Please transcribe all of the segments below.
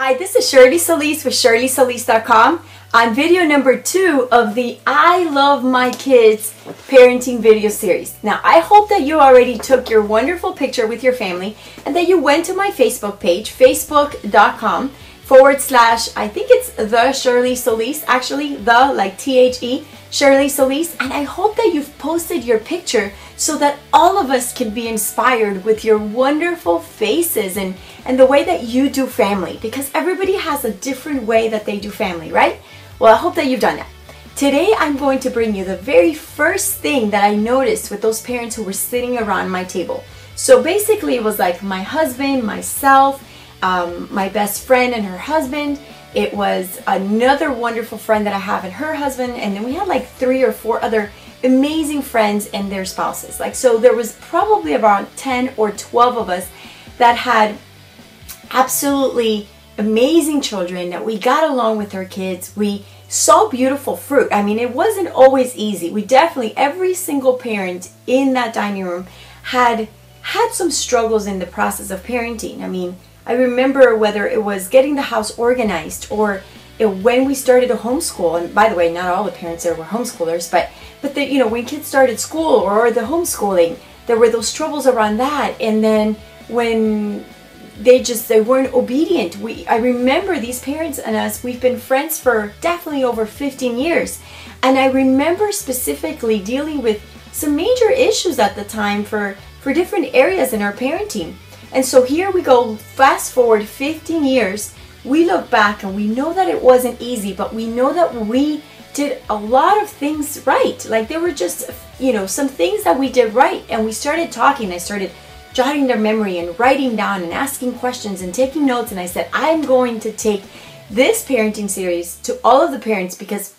Hi, this is Shirley Solis with ShirleySolis.com on video number 2 of the I Love My Kids parenting video series. Now, I hope that you already took your wonderful picture with your family and that you went to my Facebook page, facebook.com/ I think it's the Shirley Solis, actually the like THE Shirley Solis, and I hope that you've posted your picture so that all of us can be inspired with your wonderful faces and the way that you do family, because everybody has a different way that they do family, right? Well, I hope that you've done that. Today I'm going to bring you the very first thing that I noticed with those parents who were sitting around my table. So basically it was like my husband, myself, my best friend and her husband. It was another wonderful friend that I have and her husband, and then we had like 3 or 4 other amazing friends and their spouses. So there was probably around 10 or 12 of us that had absolutely amazing children, that we got along with our kids. We saw beautiful fruit. I mean, it wasn't always easy. We definitely, every single parent in that dining room had some struggles in the process of parenting. I mean, I remember whether it was getting the house organized or when we started to homeschool, and by the way, not all the parents there were homeschoolers, but when kids started school or the homeschooling, there were those troubles around that. And then when they weren't obedient. I remember these parents and us, we've been friends for definitely over 15 years. And I remember specifically dealing with some major issues at the time for different areas in our parenting. And so here we go, fast forward 15 years, we look back and we know that it wasn't easy, but we know that we did a lot of things right. Like there were just, some things that we did right, and we started talking. I started jotting their memory and writing down and asking questions and taking notes, and I said, I'm going to take this parenting series to all of the parents because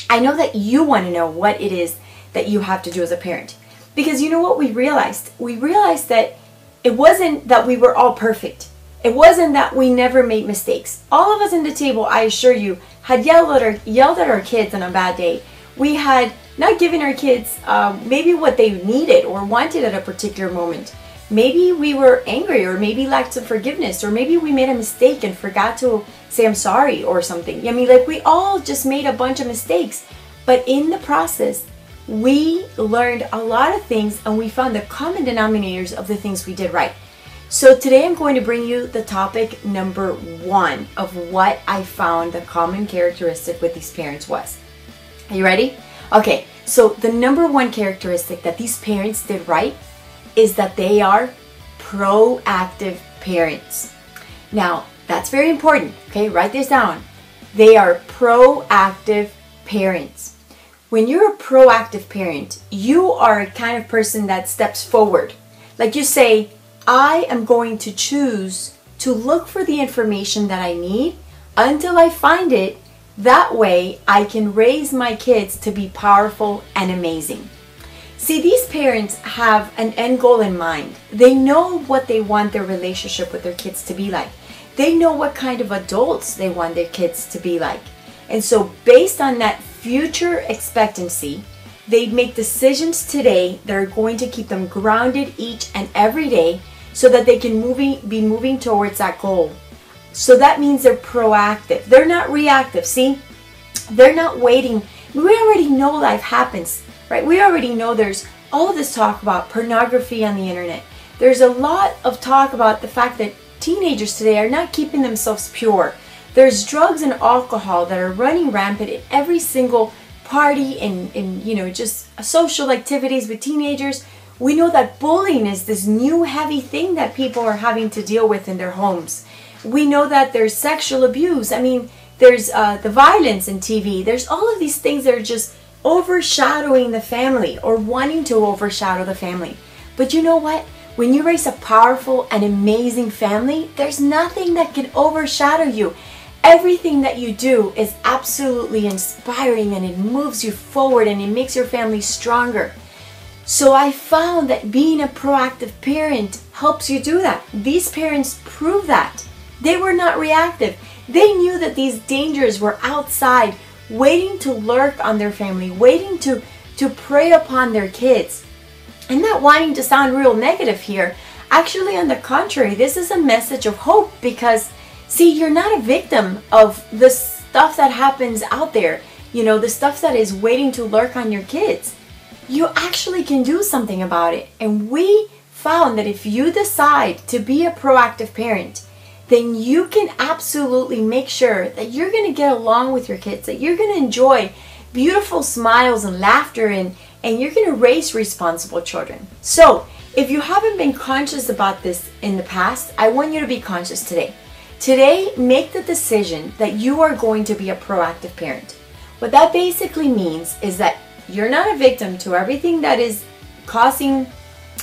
I know that you want to know what it is that you have to do as a parent. Because you know what we realized? We realized that it wasn't that we were all perfect. It wasn't that we never made mistakes. All of us in the table, I assure you, had yelled at our kids on a bad day. We had not given our kids maybe what they needed or wanted at a particular moment. Maybe we were angry, or maybe lacked some forgiveness, or maybe we made a mistake and forgot to say I'm sorry or something. I mean, like we all just made a bunch of mistakes. But in the process, we learned a lot of things and we found the common denominators of the things we did right. So today I'm going to bring you the topic number 1 of what I found the common characteristic with these parents was. Are you ready? Okay, so the number 1 characteristic that these parents did right is that they are proactive parents. Now, that's very important, okay? Write this down. They are proactive parents. When you're a proactive parent, you are a kind of person that steps forward. Like you say, I am going to choose to look for the information that I need until I find it. That way, I can raise my kids to be powerful and amazing. See, these parents have an end goal in mind. They know what they want their relationship with their kids to be like. They know what kind of adults they want their kids to be like. And so based on that future expectancy, they make decisions today that are going to keep them grounded each and every day so that they can be moving towards that goal. So that means they're proactive. They're not reactive. See, they're not waiting. We already know life happens. Right? We already know there's all of this talk about pornography on the internet. There's a lot of talk about the fact that teenagers today are not keeping themselves pure. There's drugs and alcohol that are running rampant in every single party and just social activities with teenagers. We know that bullying is this new heavy thing that people are having to deal with in their homes. We know that there's sexual abuse. I mean, there's the violence in TV. There's all of these things that are just overshadowing the family or wanting to overshadow the family. But you know what? When you raise a powerful and amazing family, there's nothing that can overshadow you. Everything that you do is absolutely inspiring, and it moves you forward and it makes your family stronger. So I found that being a proactive parent helps you do that. These parents prove that. They were not reactive. They knew that these dangers were outside, waiting to lurk on their family, waiting to prey upon their kids. I'm not wanting to sound real negative here. Actually, on the contrary, this is a message of hope, because See, you're not a victim of the stuff that happens out there, you know, the stuff that is waiting to lurk on your kids. You actually can do something about it. And we found that if you decide to be a proactive parent, then you can absolutely make sure that you're going to get along with your kids, that you're going to enjoy beautiful smiles and laughter, and you're going to raise responsible children. So if you haven't been conscious about this in the past, I want you to be conscious today. Today, make the decision that you are going to be a proactive parent. What that basically means is that you're not a victim to everything that is causing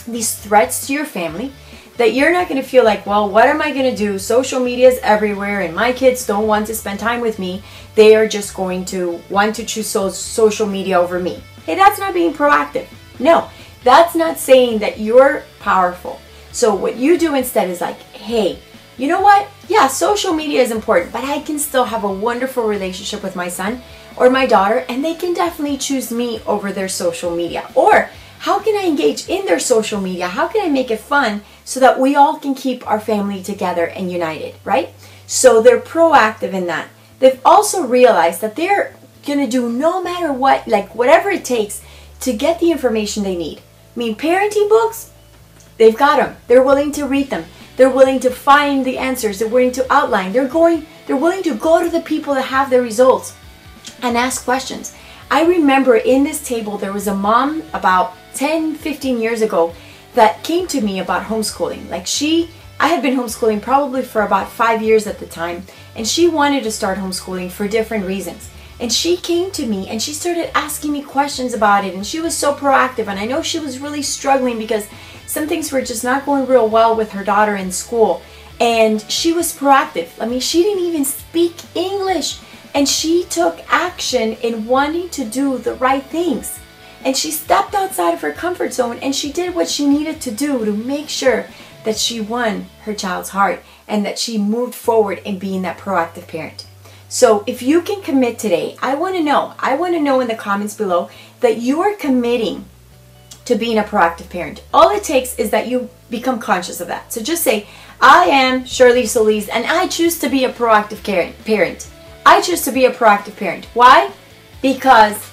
these threats to your family, that you're not going to feel like, well, what am I going to do? Social media is everywhere and my kids don't want to spend time with me. They are just going to want to choose social media over me. Hey, that's not being proactive. No, that's not saying that you're powerful. So what you do instead is like, hey, you know what? Yeah, social media is important, but I can still have a wonderful relationship with my son or my daughter, and they can definitely choose me over their social media. Or how can I engage in their social media? How can I make it fun so that we all can keep our family together and united, right? So they're proactive in that. They've also realized that they're going to do no matter what, like whatever it takes to get the information they need. I mean, parenting books, they've got them. They're willing to read them. They're willing to find the answers. They're willing to outline. They're willing to go to the people that have the results and ask questions. I remember in this table, there was a mom about 10, 15 years ago that came to me about homeschooling. Like I had been homeschooling probably for about 5 years at the time, and she wanted to start homeschooling for different reasons. And she came to me and she started asking me questions about it, and she was so proactive. And I know she was really struggling because some things were just not going real well with her daughter in school. And she was proactive. I mean, she didn't even speak English, and she took action in wanting to do the right things. And she stepped outside of her comfort zone, and she did what she needed to do to make sure that she won her child's heart and that she moved forward in being that proactive parent. So if you can commit today, I want to know in the comments below that you are committing to being a proactive parent. All it takes is that you become conscious of that. So just say, I am Shirley Solis and I choose to be a proactive parent. I choose to be a proactive parent. Why? Because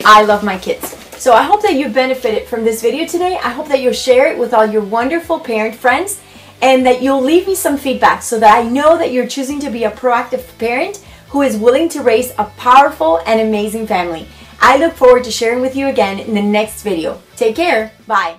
I love my kids. So I hope that you benefited from this video today. I hope that you'll share it with all your wonderful parent friends, and that you'll leave me some feedback so that I know that you're choosing to be a proactive parent who is willing to raise a powerful and amazing family. I look forward to sharing with you again in the next video. Take care. Bye.